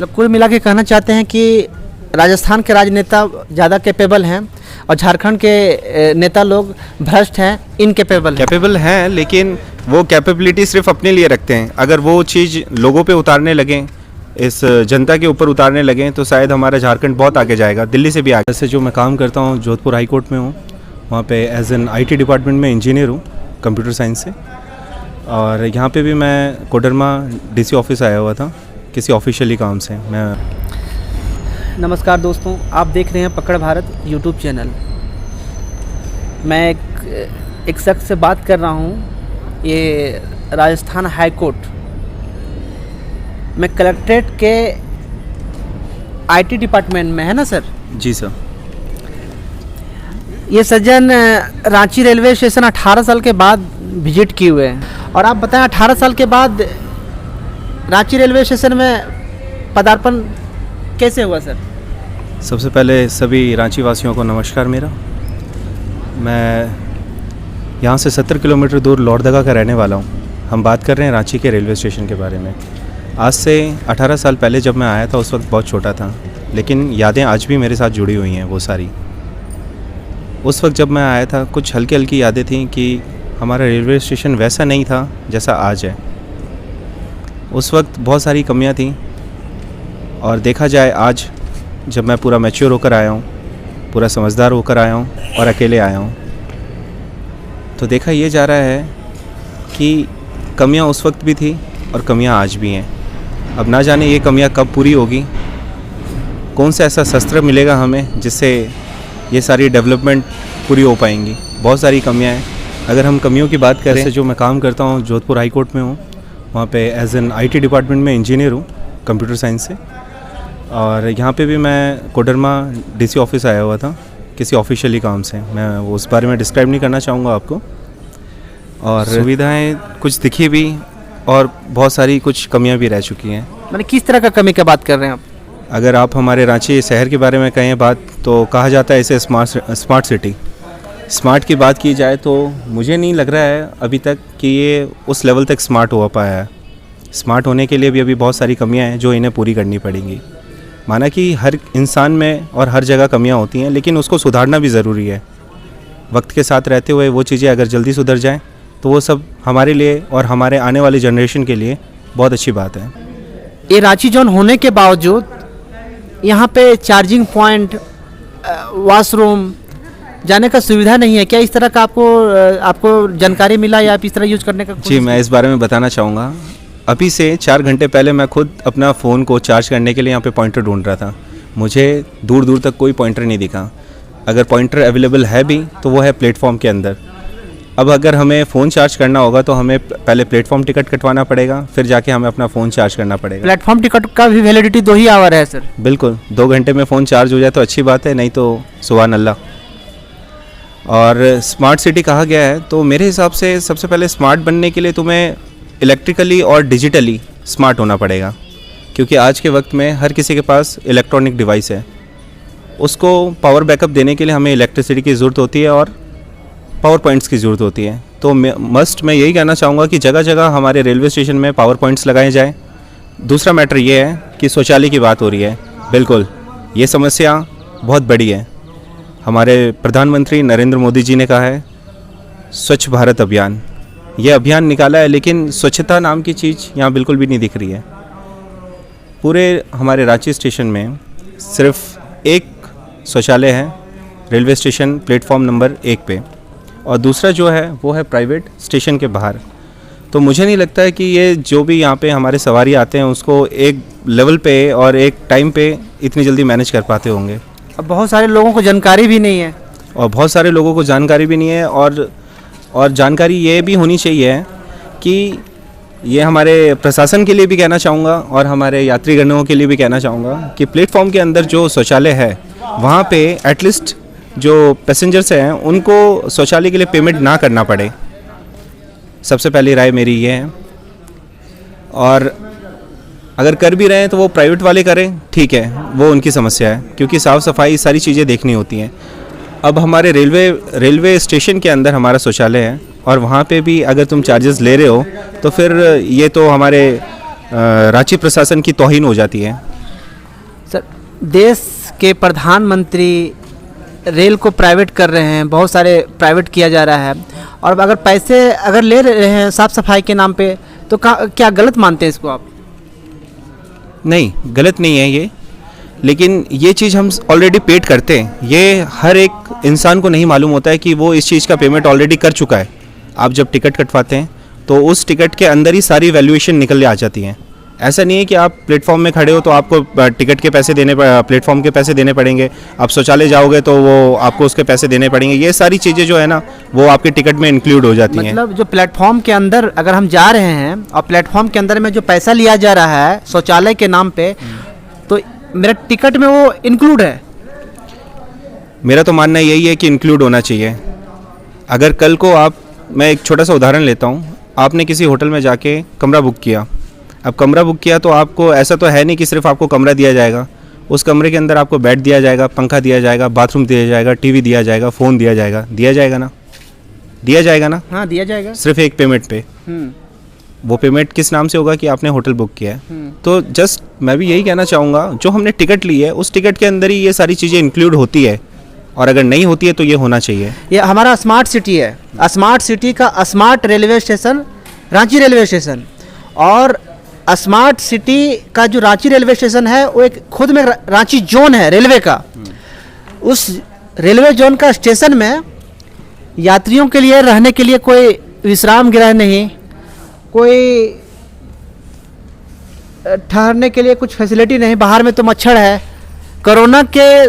मतलब कुल मिला के कहना चाहते हैं कि राजस्थान के राजनेता ज़्यादा कैपेबल हैं और झारखंड के नेता लोग भ्रष्ट हैं, इनकेपेबल कैपेबल हैं, लेकिन वो कैपेबिलिटी सिर्फ अपने लिए रखते हैं। अगर वो चीज़ लोगों पे उतारने लगें, इस जनता के ऊपर उतारने लगें, तो शायद हमारा झारखंड बहुत आगे जाएगा, दिल्ली से भी आगे। वैसे जो मैं काम करता हूँ जोधपुर हाई कोर्ट में हूँ, वहाँ पे एज एन IT डिपार्टमेंट में इंजीनियर हूँ कंप्यूटर साइंस से। और यहाँ पे भी मैं कोडरमा DC ऑफिस आया हुआ था किसी ऑफिशियली काम से। नमस्कार दोस्तों, आप देख रहे हैं पकड़ भारत यूट्यूब चैनल। मैं एक शख्स से बात कर रहा हूँ, ये राजस्थान हाई कोर्ट में कलेक्ट्रेट के IT डिपार्टमेंट में है ना सर? जी सर। ये सज्जन रांची रेलवे स्टेशन 18 साल के बाद विजिट किए हुए हैं। और आप बताएं 18 साल के बाद रांची रेलवे स्टेशन में पदार्पण कैसे हुआ सर? सबसे पहले सभी रांची वासियों को नमस्कार मेरा। मैं यहाँ से 70 किलोमीटर दूर लोहरदगा का रहने वाला हूँ। हम बात कर रहे हैं रांची के रेलवे स्टेशन के बारे में। आज से 18 साल पहले जब मैं आया था उस वक्त बहुत छोटा था, लेकिन यादें आज भी मेरे साथ जुड़ी हुई हैं वो सारी। उस वक्त जब मैं आया था कुछ हल्की हल्की यादें थी कि हमारा रेलवे स्टेशन वैसा नहीं था जैसा आज है। उस वक्त बहुत सारी कमियां थी, और देखा जाए आज जब मैं पूरा मैच्योर होकर आया हूँ, पूरा समझदार होकर आया हूँ और अकेले आया हूँ, तो देखा ये जा रहा है कि कमियां उस वक्त भी थी और कमियां आज भी हैं। अब ना जाने ये कमियां कब पूरी होगी, कौन सा ऐसा शस्त्र मिलेगा हमें जिससे ये सारी डेवलपमेंट पूरी हो पाएंगी। बहुत सारी कमियां हैं। अगर हम कमियों की बात करें, जो मैं काम करता हूँ जोधपुर हाई कोर्ट में हूँ, वहाँ पे एज एन IT डिपार्टमेंट में इंजीनियर हूँ कंप्यूटर साइंस से। और यहाँ पे भी मैं कोडरमा DC ऑफिस आया हुआ था किसी ऑफिशियली काम से। मैं वो उस बारे में डिस्क्राइब नहीं करना चाहूँगा आपको। और सुविधाएँ कुछ दिखी भी और बहुत सारी कुछ कमियां भी रह चुकी हैं। मैंने किस तरह का कमी की बात कर रहे हैं आप? अगर आप हमारे रांची शहर के बारे में कहें बात, तो कहा जाता है इसे स्मार्ट सिटी। स्मार्ट की बात की जाए तो मुझे नहीं लग रहा है अभी तक कि ये उस लेवल तक स्मार्ट हो पाया है। स्मार्ट होने के लिए भी अभी बहुत सारी कमियां हैं जो इन्हें पूरी करनी पड़ेंगी। माना कि हर इंसान में और हर जगह कमियां होती हैं, लेकिन उसको सुधारना भी ज़रूरी है। वक्त के साथ रहते हुए वो चीज़ें अगर जल्दी सुधर जाएँ तो वो सब हमारे लिए और हमारे आने वाली जनरेशन के लिए बहुत अच्छी बात है। ये रांची जोन होने के बावजूद यहाँ पे चार्जिंग पॉइंट, वॉशरूम जाने का सुविधा नहीं है क्या? इस तरह का आपको जानकारी मिला या आप इस तरह यूज करने का? जी, मैं इस बारे में बताना चाहूँगा। अभी से 4 घंटे पहले मैं खुद अपना फ़ोन को चार्ज करने के लिए यहाँ पे पॉइंटर ढूंढ रहा था। मुझे दूर दूर तक कोई पॉइंटर नहीं दिखा। अगर पॉइंटर अवेलेबल है भी तो वो है प्लेटफॉर्म के अंदर। अब अगर हमें फ़ोन चार्ज करना होगा तो हमें पहले प्लेटफॉर्म टिकट कटवाना पड़ेगा, फिर जाके हमें अपना फ़ोन चार्ज करना पड़ेगा। प्लेटफॉर्म टिकट का भी वैलिडिटी 2 ही आवर है सर? बिल्कुल, 2 घंटे में फ़ोन चार्ज हो जाए तो अच्छी बात है, नहीं तो सुभान अल्लाह। और स्मार्ट सिटी कहा गया है, तो मेरे हिसाब से सबसे पहले स्मार्ट बनने के लिए तुम्हें इलेक्ट्रिकली और डिजिटली स्मार्ट होना पड़ेगा, क्योंकि आज के वक्त में हर किसी के पास इलेक्ट्रॉनिक डिवाइस है। उसको पावर बैकअप देने के लिए हमें इलेक्ट्रिसिटी की ज़रूरत होती है और पावर पॉइंट्स की ज़रूरत होती है। तो मैं यही कहना चाहूँगा कि जगह जगह हमारे रेलवे स्टेशन में पावर पॉइंट्स लगाए जाएँ। दूसरा मैटर ये है कि शौचालय की बात हो रही है। बिल्कुल, ये समस्या बहुत बड़ी है। हमारे प्रधानमंत्री नरेंद्र मोदी जी ने कहा है स्वच्छ भारत अभियान। ये अभियान निकाला है, लेकिन स्वच्छता नाम की चीज़ यहाँ बिल्कुल भी नहीं दिख रही है। पूरे हमारे रांची स्टेशन में सिर्फ एक शौचालय है, रेलवे स्टेशन प्लेटफॉर्म नंबर 1 पे, और दूसरा जो है वो है प्राइवेट स्टेशन के बाहर। तो मुझे नहीं लगता है कि ये जो भी यहाँ पे हमारे सवारी आते हैं उसको एक लेवल पे और एक टाइम पे इतनी जल्दी मैनेज कर पाते होंगे। अब बहुत सारे लोगों को जानकारी भी नहीं है, और बहुत सारे लोगों को जानकारी भी नहीं है। और जानकारी ये भी होनी चाहिए कि ये हमारे प्रशासन के लिए भी कहना चाहूँगा और हमारे यात्रीगणों के लिए भी कहना चाहूँगा कि प्लेटफॉर्म के अंदर जो शौचालय है वहाँ पे एटलीस्ट जो पैसेंजर्स हैं उनको शौचालय के लिए पेमेंट ना करना पड़े। सबसे पहली राय मेरी ये है। और अगर कर भी रहे हैं तो वो प्राइवेट वाले करें, ठीक है, वो उनकी समस्या है, क्योंकि साफ़ सफाई सारी चीज़ें देखनी होती हैं। अब हमारे रेलवे स्टेशन के अंदर हमारा शौचालय है और वहाँ पे भी अगर तुम चार्जेस ले रहे हो तो फिर ये तो हमारे रांची प्रशासन की तौहीन हो जाती है। देश के प्रधानमंत्री रेल को प्राइवेट कर रहे हैं, बहुत सारे प्राइवेट किया जा रहा है, और अगर पैसे अगर ले रहे हैं साफ़ सफाई के नाम पे, तो क्या गलत मानते हैं इसको आप? नहीं, गलत नहीं है ये, लेकिन ये चीज़ हम ऑलरेडी पेड करते हैं। ये हर एक इंसान को नहीं मालूम होता है कि वो इस चीज़ का पेमेंट ऑलरेडी कर चुका है। आप जब टिकट कटवाते हैं तो उस टिकट के अंदर ही सारी वैल्यूएशन निकल आ जाती हैं। ऐसा नहीं है कि आप प्लेटफॉर्म में खड़े हो तो आपको टिकट के पैसे देने प्लेटफॉर्म के पैसे देने पड़ेंगे, आप शौचालय जाओगे तो वो आपको उसके पैसे देने पड़ेंगे। ये सारी चीज़ें जो है ना वो आपके टिकट में इंक्लूड हो जाती हैं। मतलब जो प्लेटफॉर्म के अंदर अगर हम जा रहे हैं और प्लेटफॉर्म के अंदर में जो पैसा लिया जा रहा है शौचालय के नाम पे, तो मेरा टिकट में वो इंक्लूड है? मेरा तो मानना यही है कि इंक्लूड होना चाहिए। अगर कल को मैं एक छोटा सा उदाहरण लेता हूँ, आपने किसी होटल में जाके कमरा बुक किया। अब कमरा बुक किया तो आपको ऐसा तो है नहीं कि सिर्फ आपको कमरा दिया जाएगा। उस कमरे के अंदर आपको बेड दिया जाएगा, पंखा दिया जाएगा, बाथरूम दिया जाएगा, टीवी दिया जाएगा, फ़ोन दिया जाएगा ना? दिया जाएगा ना? हाँ, दिया जाएगा। सिर्फ एक पेमेंट पे। वो पेमेंट किस नाम से होगा कि आपने होटल बुक किया है। तो जस्ट मैं भी यही कहना चाहूँगा, जो हमने टिकट ली है उस टिकट के अंदर ही ये सारी चीज़ें इंक्लूड होती है, और अगर नहीं होती है तो ये होना चाहिए। ये हमारा स्मार्ट सिटी है, स्मार्ट सिटी का smart railway station Ranchi railway station, और स्मार्ट सिटी का जो रांची रेलवे स्टेशन है वो एक खुद में रांची जोन है रेलवे का। उस रेलवे जोन का स्टेशन में यात्रियों के लिए रहने के लिए कोई विश्राम गृह नहीं, कोई ठहरने के लिए कुछ फैसिलिटी नहीं। बाहर में तो मच्छर है। कोरोना के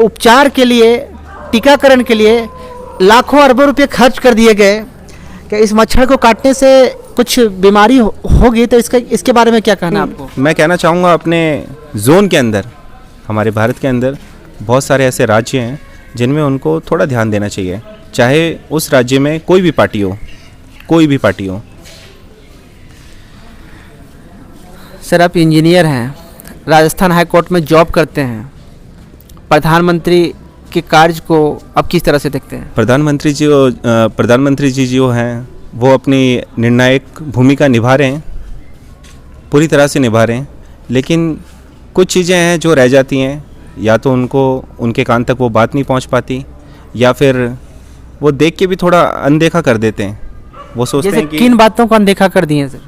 उपचार के लिए, टीकाकरण के लिए लाखों अरबों रुपए खर्च कर दिए गए कि इस मच्छर को काटने से कुछ बीमारी होगी, तो इसके बारे में क्या कहना है आपको? मैं कहना चाहूँगा, अपने जोन के अंदर, हमारे भारत के अंदर बहुत सारे ऐसे राज्य हैं जिनमें उनको थोड़ा ध्यान देना चाहिए, चाहे उस राज्य में कोई भी पार्टी हो। सर, आप इंजीनियर हैं, राजस्थान हाई कोर्ट में जॉब करते हैं, प्रधानमंत्री के कार्य को आप किस तरह से देखते हैं? प्रधानमंत्री जी जो हैं वो अपनी निर्णायक भूमिका निभा रहे हैं, पूरी तरह से निभा रहे हैं, लेकिन कुछ चीज़ें हैं जो रह जाती हैं, या तो उनके कान तक वो बात नहीं पहुंच पाती, या फिर वो देख के भी थोड़ा अनदेखा कर देते हैं। वो सोचते हैं कि किन बातों को अनदेखा कर दिए सर?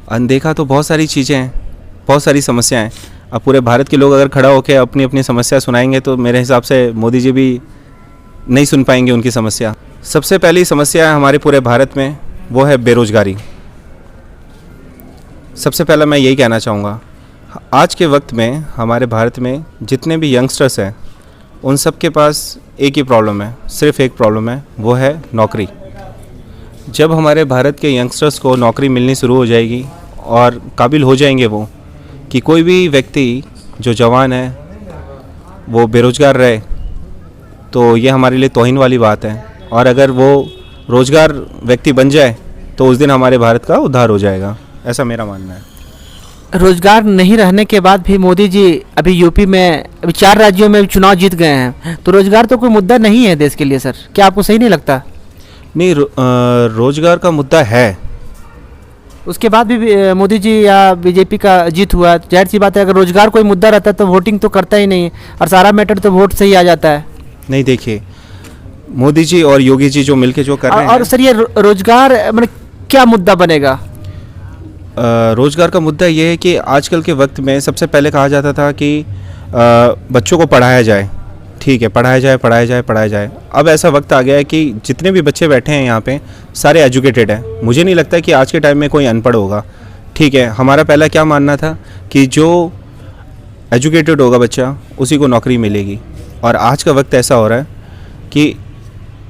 अनदेखा तो बहुत सारी चीज़ें हैं, बहुत सारी समस्याएं हैं। अब पूरे भारत के लोग अगर खड़ा होकर अपनी अपनी समस्या सुनाएंगे तो मेरे हिसाब से मोदी जी भी नहीं सुन पाएंगे उनकी समस्या। सबसे पहली समस्या है हमारे पूरे भारत में, वो है बेरोजगारी। सबसे पहला मैं यही कहना चाहूँगा, आज के वक्त में हमारे भारत में जितने भी यंगस्टर्स हैं उन सब के पास एक ही प्रॉब्लम है, सिर्फ एक प्रॉब्लम है, वो है नौकरी। जब हमारे भारत के यंगस्टर्स को नौकरी मिलनी शुरू हो जाएगी और काबिल हो जाएंगे वो कि कोई भी व्यक्ति जो जवान है वो बेरोज़गार रहे, तो ये हमारे लिए तौहीन वाली बात है। और अगर वो रोज़गार व्यक्ति बन जाए तो उस दिन हमारे भारत का उद्धार हो जाएगा, ऐसा मेरा मानना है। रोजगार नहीं रहने के बाद भी मोदी जी अभी यूपी में, अभी 4 राज्यों में चुनाव जीत गए हैं, तो रोजगार तो कोई मुद्दा नहीं है देश के लिए सर, क्या आपको सही नहीं लगता? नहीं, रोजगार का मुद्दा है। उसके बाद भी मोदी जी या बीजेपी का जीत हुआ, जाहिर सी बात है अगर रोजगार कोई मुद्दा रहता तो वोटिंग तो करता ही नहीं, और सारा मैटर तो वोट से ही आ जाता है। नहीं, देखिए मोदी जी और योगी जी जो मिलके जो कर रहे हैं, और सर ये रोजगार मतलब क्या मुद्दा बनेगा? रोज़गार का मुद्दा ये है कि आजकल के वक्त में सबसे पहले कहा जाता था कि बच्चों को पढ़ाया जाए, ठीक है, पढ़ाया जाए। अब ऐसा वक्त आ गया है कि जितने भी बच्चे बैठे हैं यहाँ पे सारे एजुकेटेड हैं। मुझे नहीं लगता कि आज के टाइम में कोई अनपढ़ होगा, ठीक है। हमारा पहला क्या मानना था कि जो एजुकेटेड होगा बच्चा उसी को नौकरी मिलेगी, और आज का वक्त ऐसा हो रहा है कि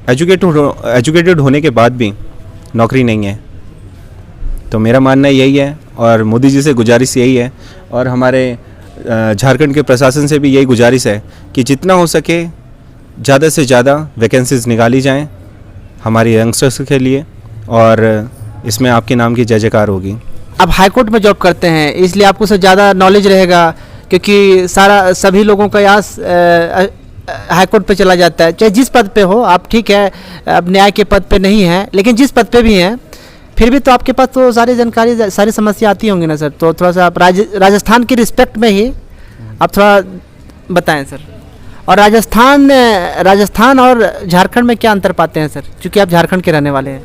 एजुकेटेड होने के बाद भी नौकरी नहीं है। तो मेरा मानना यही है, और मोदी जी से गुजारिश यही है, और हमारे झारखंड के प्रशासन से भी यही गुजारिश है कि जितना हो सके ज़्यादा से ज़्यादा वैकेंसीज निकाली जाएं हमारे यंगस्टर्स के लिए, और इसमें आपके नाम की जय जयकार होगी। आप हाईकोर्ट में जॉब करते हैं इसलिए आपको से ज़्यादा नॉलेज रहेगा, क्योंकि सभी लोगों का यास हाईकोर्ट पे चला जाता है, चाहे जिस पद पे हो आप, ठीक है अब न्याय के पद पे नहीं है, लेकिन जिस पद पे भी हैं फिर भी तो आपके पास तो सारी जानकारी, सारी समस्या आती होंगी ना सर। तो थोड़ा सा आप राजस्थान की रिस्पेक्ट में ही आप थोड़ा बताएं सर। और राजस्थान और झारखंड में क्या अंतर पाते हैं सर, क्योंकि आप झारखंड के रहने वाले हैं?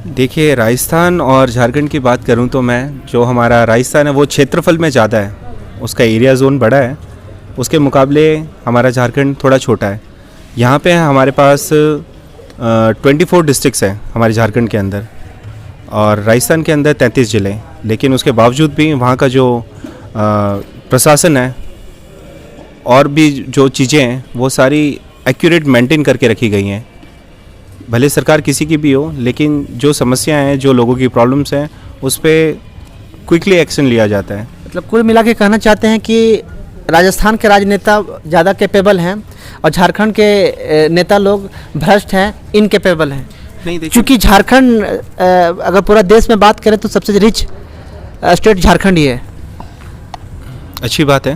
देखिए, राजस्थान और झारखंड की बात करूं तो मैं, जो हमारा राजस्थान है वो क्षेत्रफल में ज़्यादा है, उसका एरिया जोन बड़ा है, उसके मुकाबले हमारा झारखंड थोड़ा छोटा है। यहाँ पे हमारे पास 24 डिस्ट्रिक्ट्स हैं हमारे झारखंड के अंदर, और राजस्थान के अंदर 33 ज़िले, लेकिन उसके बावजूद भी वहाँ का जो प्रशासन है और भी जो चीज़ें हैं वो सारी एक्यूरेट मेंटेन करके रखी गई हैं। भले सरकार किसी की भी हो, लेकिन जो समस्याएं हैं, जो लोगों की प्रॉब्लम्स हैं, उस पर क्विकली एक्शन लिया जाता है। मतलब कुल मिला के कहना चाहते हैं कि राजस्थान के राजनेता ज़्यादा कैपेबल हैं और झारखंड के नेता लोग भ्रष्ट हैं, इनकेपेबल हैं। नहीं, देखिए, क्योंकि झारखंड अगर पूरा देश में बात करें तो सबसे रिच स्टेट झारखंड ही है। अच्छी बात है,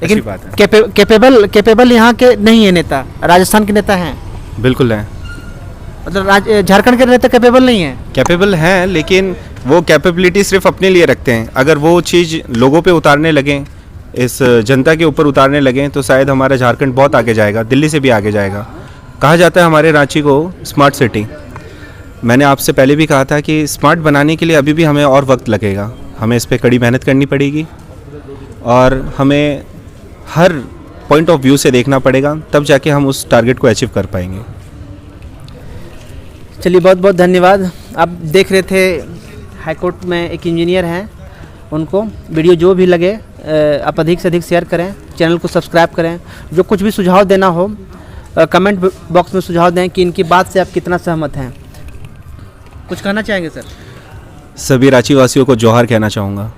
लेकिन अच्छी बात है। कैपेबल यहाँ के नहीं है नेता, राजस्थान के नेता हैं। बिल्कुल है, मतलब झारखंड के नेता कैपेबल नहीं है। कैपेबल हैं, लेकिन वो कैपेबिलिटी सिर्फ अपने लिए रखते हैं। अगर वो चीज़ लोगों पे उतारने लगें, इस जनता के ऊपर उतारने लगें, तो शायद हमारा झारखंड बहुत आगे जाएगा, दिल्ली से भी आगे जाएगा। कहा जाता है हमारे रांची को स्मार्ट सिटी। मैंने आपसे पहले भी कहा था कि स्मार्ट बनाने के लिए अभी भी हमें और वक्त लगेगा, हमें इस पर कड़ी मेहनत करनी पड़ेगी और हमें हर पॉइंट ऑफ व्यू से देखना पड़ेगा, तब जाके हम उस टारगेट को अचीव कर पाएंगे। चलिए, बहुत बहुत धन्यवाद। आप देख रहे थे हाईकोर्ट में एक इंजीनियर हैं, उनको वीडियो जो भी लगे आप अधिक से अधिक शेयर करें, चैनल को सब्सक्राइब करें। जो कुछ भी सुझाव देना हो कमेंट बॉक्स में सुझाव दें कि इनकी बात से आप कितना सहमत हैं। कुछ कहना चाहेंगे सर? सभी रांची वासियों को जोहार कहना चाहूँगा।